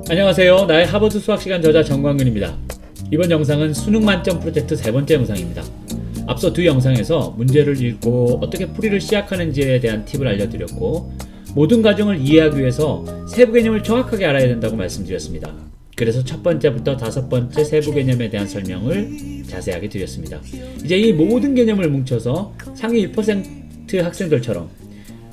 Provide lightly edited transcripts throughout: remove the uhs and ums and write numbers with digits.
안녕하세요. 나의 하버드 수학시간 저자 정광근입니다. 이번 영상은 수능 만점 프로젝트 세 번째 영상입니다. 앞서 두 영상에서 문제를 읽고 어떻게 풀이를 시작하는지에 대한 팁을 알려드렸고, 모든 과정을 이해하기 위해서 세부 개념을 정확하게 알아야 된다고 말씀드렸습니다. 그래서 첫 번째부터 다섯 번째 세부 개념에 대한 설명을 자세하게 드렸습니다. 이제 이 모든 개념을 뭉쳐서 상위 1% 학생들처럼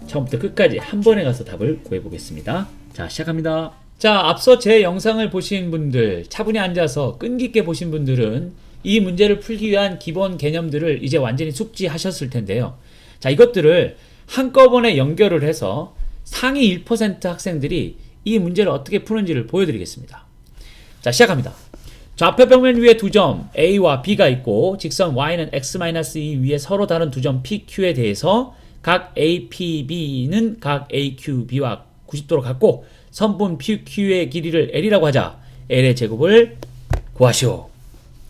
처음부터 끝까지 한 번에 가서 답을 구해보겠습니다. 자, 시작합니다. 자, 앞서 제 영상을 보신 분들, 차분히 앉아서 끈기 있게 보신 분들은 이 문제를 풀기 위한 기본 개념들을 이제 완전히 숙지하셨을 텐데요. 자, 이것들을 한꺼번에 연결을 해서 상위 1% 학생들이 이 문제를 어떻게 푸는지를 보여드리겠습니다. 자, 시작합니다. 좌표 평면 위에 두 점 A와 B가 있고 직선 Y는 X-2 위에 서로 다른 두 점 PQ에 대해서 각 APB는 각 AQB와 90도로 같고 선분 PQ의 길이를 L이라고 하자. L의 제곱을 구하시오.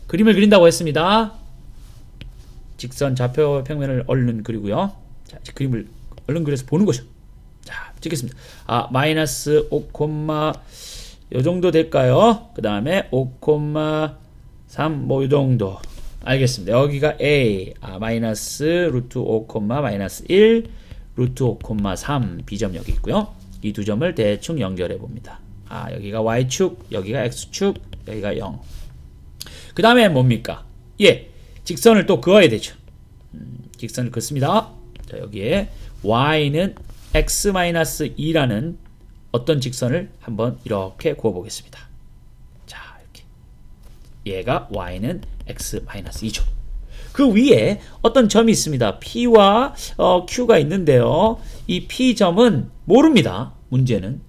그림을 그린다고 했습니다. 직선 좌표 평면을 얼른 그리고요. 자, 그림을 얼른 그려서 보는 거죠. 자, 찍겠습니다. 마이너스 5, 요 정도 될까요? 그 다음에 5,3 뭐 요 정도. 알겠습니다. 여기가 A, 마이너스 루트 5, 마이너스 1, 루트 5,3 B점 여기 있고요. 이 두 점을 대충 연결해 봅니다. 여기가 Y축, 여기가 X축, 여기가 0. 그 다음에 뭡니까? 직선을 또 그어야 되죠. 직선을 긋습니다. 자, 여기에 Y는 X-2라는 어떤 직선을 한번 이렇게 그어 보겠습니다. 자, 이렇게. 얘가 Y는 X-2죠. 그 위에 어떤 점이 있습니다. P와 Q가 있는데요. 이 P점은 모릅니다. 문제는.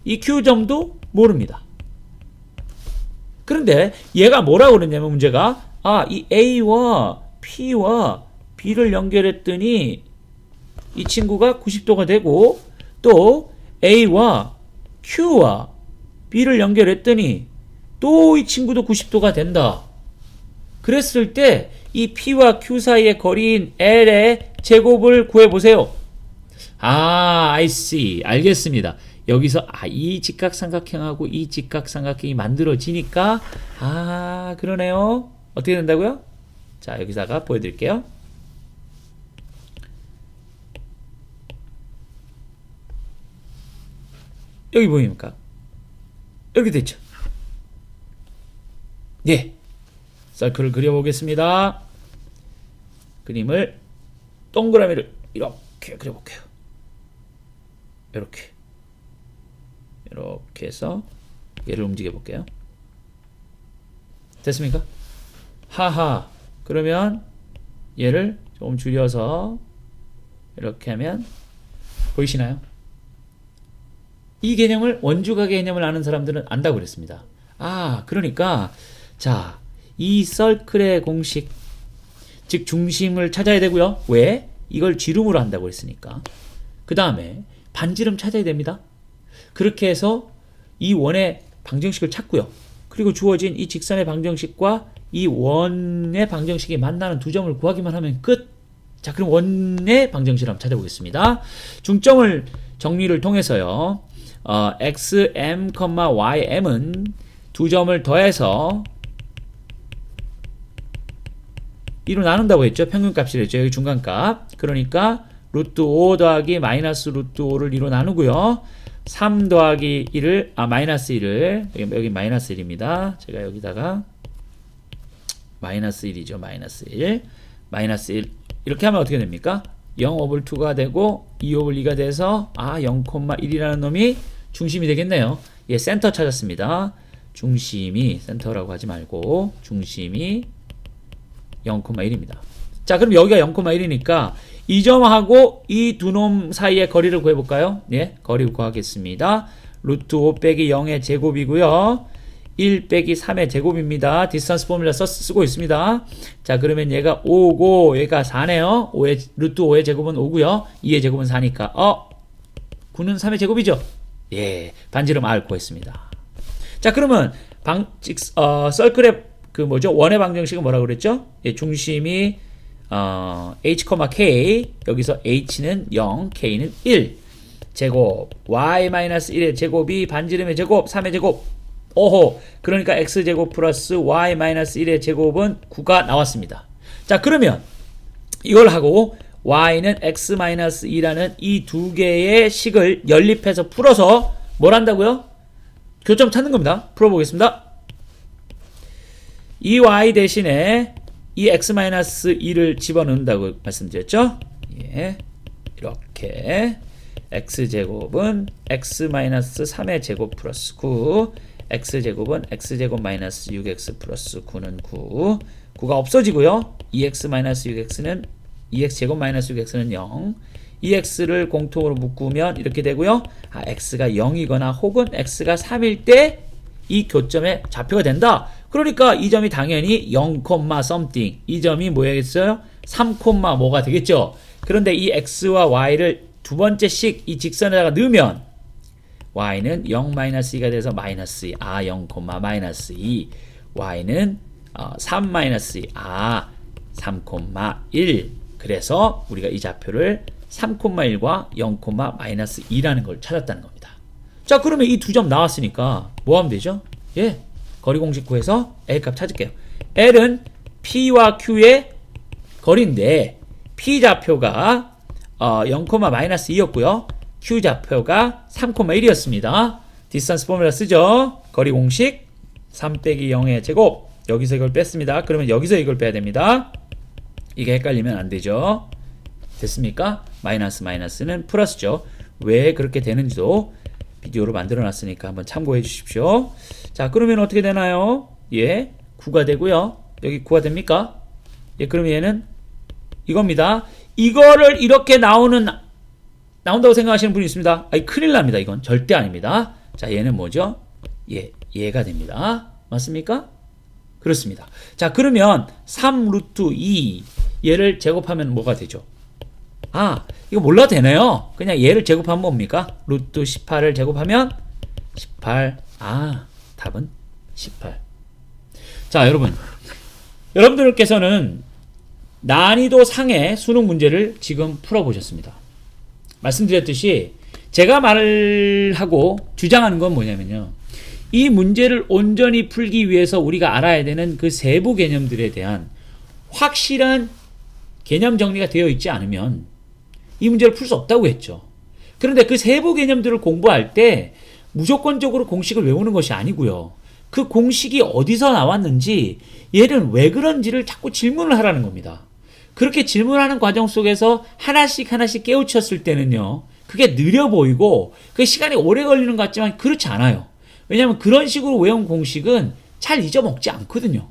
이 Q점도 모릅니다. 그런데 얘가 뭐라고 그랬냐면 문제가 이 A와 P와 B를 연결했더니 이 친구가 90도가 되고 또 A와 Q와 B를 연결했더니 또 이 친구도 90도가 된다. 그랬을 때 이 P와 Q 사이의 거리인 L의 제곱을 구해보세요. I see. 알겠습니다. 여기서 이 직각삼각형하고 이 직각삼각형이 만들어지니까 그러네요. 어떻게 된다고요? 자, 여기다가 보여드릴게요. 여기 보입니까? 이렇게 됐죠. 서클을 그려보겠습니다. 그림을 동그라미를 이렇게 그려볼게요. 이렇게 해서 얘를 움직여 볼게요. 됐습니까? 그러면 얘를 조금 줄여서 이렇게 하면 보이시나요? 이 개념을 원주각 개념을 아는 사람들은 안다고 그랬습니다. 그러니까 자, 이 서클의 공식, 즉 중심을 찾아야 되고요. 왜? 이걸 지름으로 한다고 했으니까. 그 다음에 반지름 찾아야 됩니다. 그렇게 해서 이 원의 방정식을 찾고요. 그리고 주어진 이 직선의 방정식과 이 원의 방정식이 만나는 두 점을 구하기만 하면 끝. 자, 그럼 원의 방정식을 한번 찾아보겠습니다. 중점을 정리를 통해서요. xm, ym은 두 점을 더해서 2로 나눈다고 했죠. 평균값이라 했죠. 여기 중간값. 그러니까 루트 5 더하기 마이너스 루트 5를 2로 나누고요. 3 더하기 1을 마이너스 1을 여기 마이너스 1입니다. 제가 여기다가 마이너스 1이죠. 마이너스 1 이렇게 하면 어떻게 됩니까? 0 오블 2가 되고 2 오블 2가 돼서 0,1이라는 놈이 중심이 되겠네요. 센터 찾았습니다. 중심이 센터라고 하지 말고 중심이 0,1입니다. 자, 그럼 여기가 0,1이니까 이 점하고 이 두 놈 사이의 거리를 구해볼까요? 거리 구하겠습니다. 루트 5 빼기 0의 제곱이고요. 1 빼기 3의 제곱입니다. 디스턴스 포뮬라 쓰고 있습니다. 자, 그러면 얘가 5고 얘가 4네요. 루트 5의 제곱은 5고요. 2의 제곱은 4니까 9는 3의 제곱이죠. 반지름 R 구했습니다. 자, 그러면 서클의 원의 방정식은 뭐라고 그랬죠? 중심이 h, k, 여기서 h는 0, k는 1. 제곱 y-1의 제곱이 반지름의 제곱 3의 제곱. 오호, 그러니까 x제곱 플러스 y-1의 제곱은 9가 나왔습니다. 자, 그러면 이걸 하고 y는 x-2라는 이 두 개의 식을 연립해서 풀어서 뭘 한다고요? 교점 찾는 겁니다. 풀어보겠습니다. 이 y 대신에 이 x-2를 집어넣는다고 말씀드렸죠? 예, 이렇게 x제곱은 x-3의 제곱 플러스 9, x제곱은 x제곱 마이너스 6x 플러스 9는 9, 9가 없어지고요. 2x-6x는 2x제곱 마이너스 6x는 0, 2x를 공통으로 묶으면 이렇게 되고요. x가 0이거나 혹은 x가 3일 때 이 교점의 좌표가 된다. 그러니까 이 점이 당연히 0, something, 이 점이 뭐야겠어요? 3, 뭐가 되겠죠. 그런데 이 x와 y를 두 번째 식 이 직선에다가 넣으면 y는 0-2가 돼서 마이너스 2, 0, 마이너스 2, y는 3 마이너스 2, 3, 1. 그래서 우리가 이 좌표를 3,1과 0, 마이너스 2라는 걸 찾았다는 겁니다. 자, 그러면 이 두 점 나왔으니까 뭐 하면 되죠? 예, 거리 공식 구해서 L 값 찾을게요. L은 P와 Q의 거리인데 P 좌표가 0, 마이너스 2였고요. Q 좌표가 3,1이었습니다. 디스턴스 포뮬라 쓰죠. 거리 공식 3 빼기 0의 제곱. 여기서 이걸 뺐습니다. 그러면 여기서 이걸 빼야 됩니다. 이게 헷갈리면 안 되죠. 됐습니까? 마이너스는 플러스죠. 왜 그렇게 되는지도 비디오로 만들어 놨으니까 한번 참고해 주십시오. 자, 그러면 어떻게 되나요? 예, 9가 되고요. 여기 9가 됩니까? 예, 그럼 얘는 이겁니다. 이거를 이렇게 나온다고 생각하시는 분이 있습니다. 아니, 큰일 납니다. 이건 절대 아닙니다. 자, 얘는 뭐죠? 예, 얘가 됩니다. 맞습니까? 그렇습니다. 자, 그러면 3 루트 2 얘를 제곱하면 뭐가 되죠? 이거 몰라도 되네요. 그냥 얘를 제곱하면 뭡니까? 루트 18을 제곱하면 18. 답은 18. 자, 여러분들께서는 난이도 상의 수능 문제를 지금 풀어보셨습니다. 말씀드렸듯이 제가 말하고 주장하는 건 뭐냐면요. 이 문제를 온전히 풀기 위해서 우리가 알아야 되는 그 세부 개념들에 대한 확실한 개념 정리가 되어 있지 않으면 이 문제를 풀 수 없다고 했죠. 그런데 그 세부 개념들을 공부할 때 무조건적으로 공식을 외우는 것이 아니고요. 그 공식이 어디서 나왔는지 얘는 왜 그런지를 자꾸 질문을 하라는 겁니다. 그렇게 질문하는 과정 속에서 하나씩 깨우쳤을 때는요. 그게 느려 보이고 그 시간이 오래 걸리는 것 같지만 그렇지 않아요. 왜냐하면 그런 식으로 외운 공식은 잘 잊어먹지 않거든요.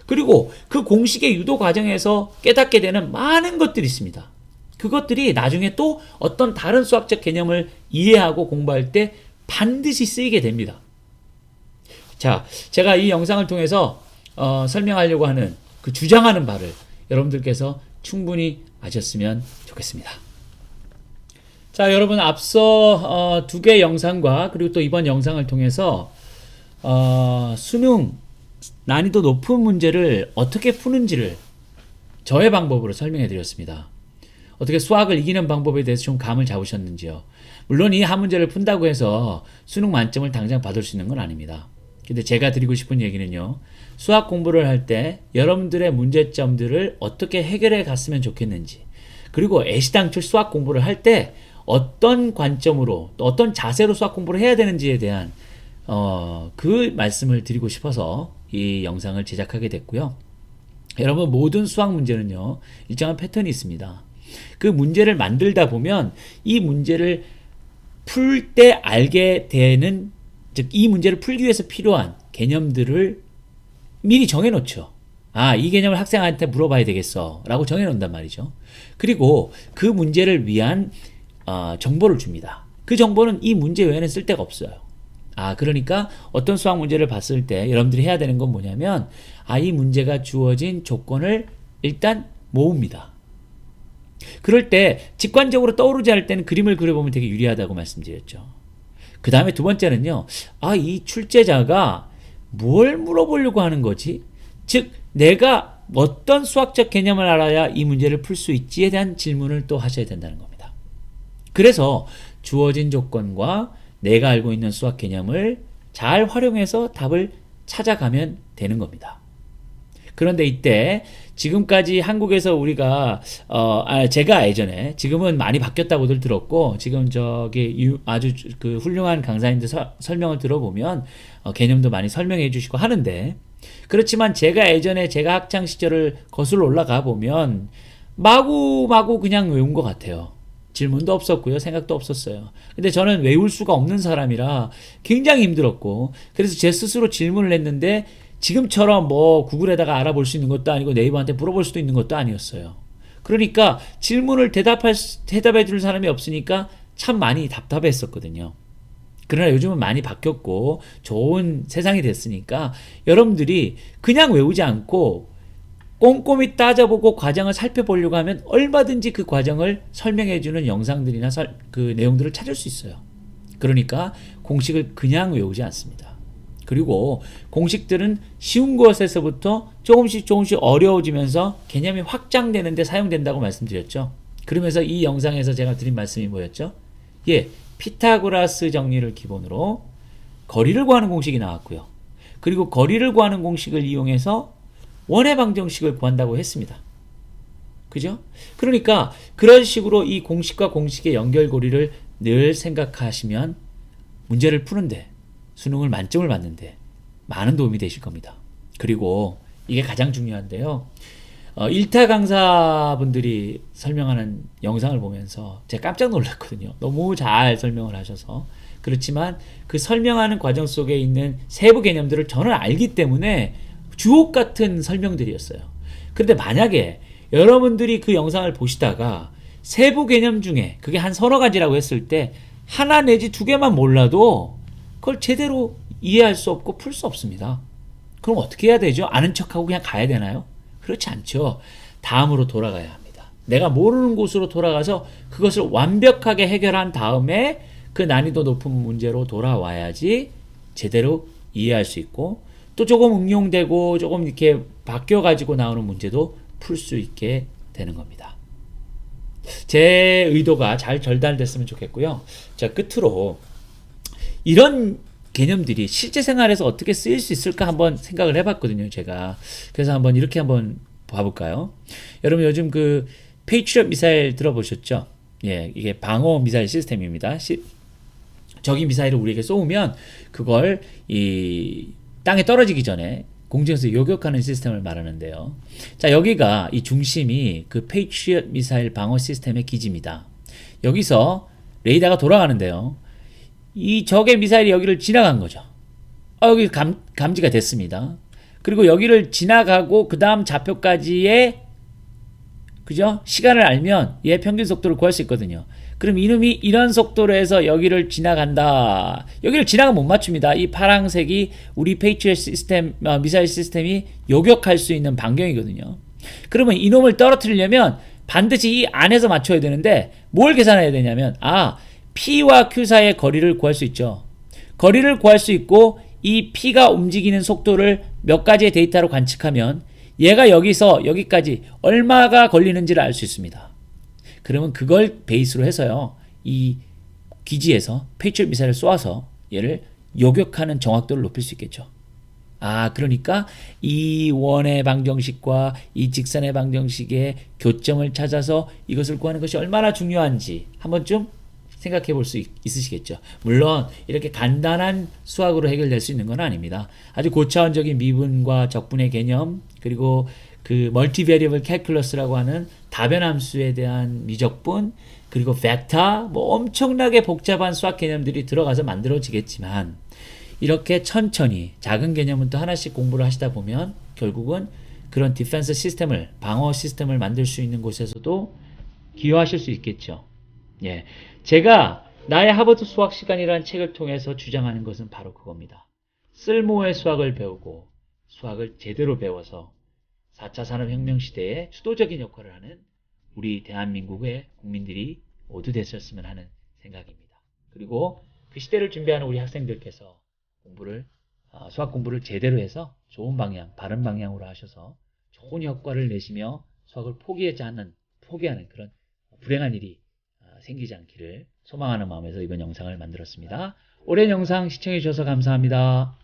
그리고 그 공식의 유도 과정에서 깨닫게 되는 많은 것들이 있습니다. 그것들이 나중에 또 어떤 다른 수학적 개념을 이해하고 공부할 때 반드시 쓰이게 됩니다. 자, 제가 이 영상을 통해서 설명하려고 하는 그 주장하는 바를 여러분들께서 충분히 아셨으면 좋겠습니다. 자, 여러분 앞서 두 개의 영상과 그리고 또 이번 영상을 통해서 수능 난이도 높은 문제를 어떻게 푸는지를 저의 방법으로 설명해 드렸습니다. 어떻게 수학을 이기는 방법에 대해서 좀 감을 잡으셨는지요. 물론 이 한 문제를 푼다고 해서 수능 만점을 당장 받을 수 있는 건 아닙니다. 근데 제가 드리고 싶은 얘기는요. 수학 공부를 할 때 여러분들의 문제점들을 어떻게 해결해 갔으면 좋겠는지, 그리고 애시당초 수학 공부를 할 때 어떤 관점으로 또 어떤 자세로 수학 공부를 해야 되는지에 대한 그 말씀을 드리고 싶어서 이 영상을 제작하게 됐고요. 여러분, 모든 수학 문제는요 일정한 패턴이 있습니다. 그 문제를 만들다 보면 이 문제를 풀 때 알게 되는, 즉 이 문제를 풀기 위해서 필요한 개념들을 미리 정해놓죠. 이 개념을 학생한테 물어봐야 되겠어 라고 정해놓는단 말이죠. 그리고 그 문제를 위한 정보를 줍니다. 그 정보는 이 문제 외에는 쓸데가 없어요. 그러니까 어떤 수학 문제를 봤을 때 여러분들이 해야 되는 건 뭐냐면 이 문제가 주어진 조건을 일단 모읍니다. 그럴 때 직관적으로 떠오르지 않을 때는 그림을 그려보면 되게 유리하다고 말씀드렸죠. 그 다음에 두 번째는요. 이 출제자가 뭘 물어보려고 하는 거지? 즉 내가 어떤 수학적 개념을 알아야 이 문제를 풀 수 있지에 대한 질문을 또 하셔야 된다는 겁니다. 그래서 주어진 조건과 내가 알고 있는 수학 개념을 잘 활용해서 답을 찾아가면 되는 겁니다. 그런데 이때 지금까지 한국에서 우리가 제가 예전에, 지금은 많이 바뀌었다고들 들었고, 지금 아주 그 훌륭한 강사님들 설명을 들어보면 개념도 많이 설명해 주시고 하는데, 그렇지만 제가 예전에 제가 학창 시절을 거슬러 올라가 보면 마구마구 그냥 외운 것 같아요. 질문도 없었고요, 생각도 없었어요. 근데 저는 외울 수가 없는 사람이라 굉장히 힘들었고, 그래서 제 스스로 질문을 했는데 지금처럼 뭐 구글에다가 알아볼 수 있는 것도 아니고 네이버한테 물어볼 수도 있는 것도 아니었어요. 그러니까 질문을 대답해 줄 사람이 없으니까 참 많이 답답했었거든요. 그러나 요즘은 많이 바뀌었고 좋은 세상이 됐으니까 여러분들이 그냥 외우지 않고 꼼꼼히 따져보고 과정을 살펴보려고 하면 얼마든지 그 과정을 설명해주는 영상들이나 그 내용들을 찾을 수 있어요. 그러니까 공식을 그냥 외우지 않습니다. 그리고 공식들은 쉬운 것에서부터 조금씩 어려워지면서 개념이 확장되는데 사용된다고 말씀드렸죠. 그러면서 이 영상에서 제가 드린 말씀이 뭐였죠? 피타고라스 정리를 기본으로 거리를 구하는 공식이 나왔고요. 그리고 거리를 구하는 공식을 이용해서 원의 방정식을 구한다고 했습니다. 그죠? 그러니까 그런 식으로 이 공식과 공식의 연결고리를 늘 생각하시면 문제를 푸는데, 수능을 만점을 받는데 많은 도움이 되실 겁니다. 그리고 이게 가장 중요한데요. 1타 강사분들이 설명하는 영상을 보면서 제가 깜짝 놀랐거든요. 너무 잘 설명을 하셔서. 그렇지만 그 설명하는 과정 속에 있는 세부 개념들을 저는 알기 때문에 주옥 같은 설명들이었어요. 그런데 만약에 여러분들이 그 영상을 보시다가 세부 개념 중에 그게 한 서너 가지라고 했을 때 하나 내지 두 개만 몰라도 그걸 제대로 이해할 수 없고 풀 수 없습니다. 그럼 어떻게 해야 되죠? 아는 척하고 그냥 가야 되나요? 그렇지 않죠. 다음으로 돌아가야 합니다. 내가 모르는 곳으로 돌아가서 그것을 완벽하게 해결한 다음에 그 난이도 높은 문제로 돌아와야지 제대로 이해할 수 있고, 또 조금 응용되고 조금 이렇게 바뀌어가지고 나오는 문제도 풀 수 있게 되는 겁니다. 제 의도가 잘 전달됐으면 좋겠고요. 자, 끝으로 이런 개념들이 실제 생활에서 어떻게 쓰일 수 있을까 한번 생각을 해봤거든요, 제가. 그래서 한번 이렇게 한번 봐볼까요? 여러분 요즘 그 페이트리엇 미사일 들어보셨죠? 이게 방어 미사일 시스템입니다. 적이 미사일을 우리에게 쏘면 그걸 이 땅에 떨어지기 전에 공중에서 요격하는 시스템을 말하는데요. 자, 여기가 이 중심이 그 페이트리엇 미사일 방어 시스템의 기지입니다. 여기서 레이더가 돌아가는데요. 이 적의 미사일이 여기를 지나간 거죠. 여기 감지가 됐습니다. 그리고 여기를 지나가고 그 다음 좌표까지의 그죠? 시간을 알면 얘 평균 속도를 구할 수 있거든요. 그럼 이놈이 이런 속도로 해서 여기를 지나간다. 여기를 지나가면 못 맞춥니다. 이 파란색이 우리 페이트리엇 시스템, 미사일 시스템이 요격할 수 있는 반경이거든요. 그러면 이놈을 떨어뜨리려면 반드시 이 안에서 맞춰야 되는데 뭘 계산해야 되냐면 P와 Q 사이의 거리를 구할 수 있죠. 거리를 구할 수 있고 이 P가 움직이는 속도를 몇 가지의 데이터로 관측하면 얘가 여기서 여기까지 얼마가 걸리는지를 알 수 있습니다. 그러면 그걸 베이스로 해서요. 이 기지에서 페이트리엇 미사일을 쏘아서 얘를 요격하는 정확도를 높일 수 있겠죠. 그러니까 이 원의 방정식과 이 직선의 방정식의 교점을 찾아서 이것을 구하는 것이 얼마나 중요한지 한 번쯤 생각해 볼 수 있으시겠죠. 물론 이렇게 간단한 수학으로 해결될 수 있는 건 아닙니다. 아주 고차원적인 미분과 적분의 개념, 그리고 그 멀티베리어블 캘큘러스라고 하는 다변함수에 대한 미적분, 그리고 벡터, 뭐 엄청나게 복잡한 수학 개념들이 들어가서 만들어지겠지만 이렇게 천천히 작은 개념부터 하나씩 공부를 하시다 보면 결국은 그런 디펜스 시스템을, 방어 시스템을 만들 수 있는 곳에서도 기여하실 수 있겠죠. 제가 나의 하버드 수학 시간이라는 책을 통해서 주장하는 것은 바로 그겁니다. 쓸모의 수학을 배우고 수학을 제대로 배워서 4차 산업혁명 시대에 주도적인 역할을 하는 우리 대한민국의 국민들이 모두 되셨으면 하는 생각입니다. 그리고 그 시대를 준비하는 우리 학생들께서 수학 공부를 제대로 해서 좋은 방향, 바른 방향으로 하셔서 좋은 효과를 내시며 수학을 포기하는 그런 불행한 일이 생기지 않기를 소망하는 마음에서 이번 영상을 만들었습니다. 오랜 영상 시청해 주셔서 감사합니다.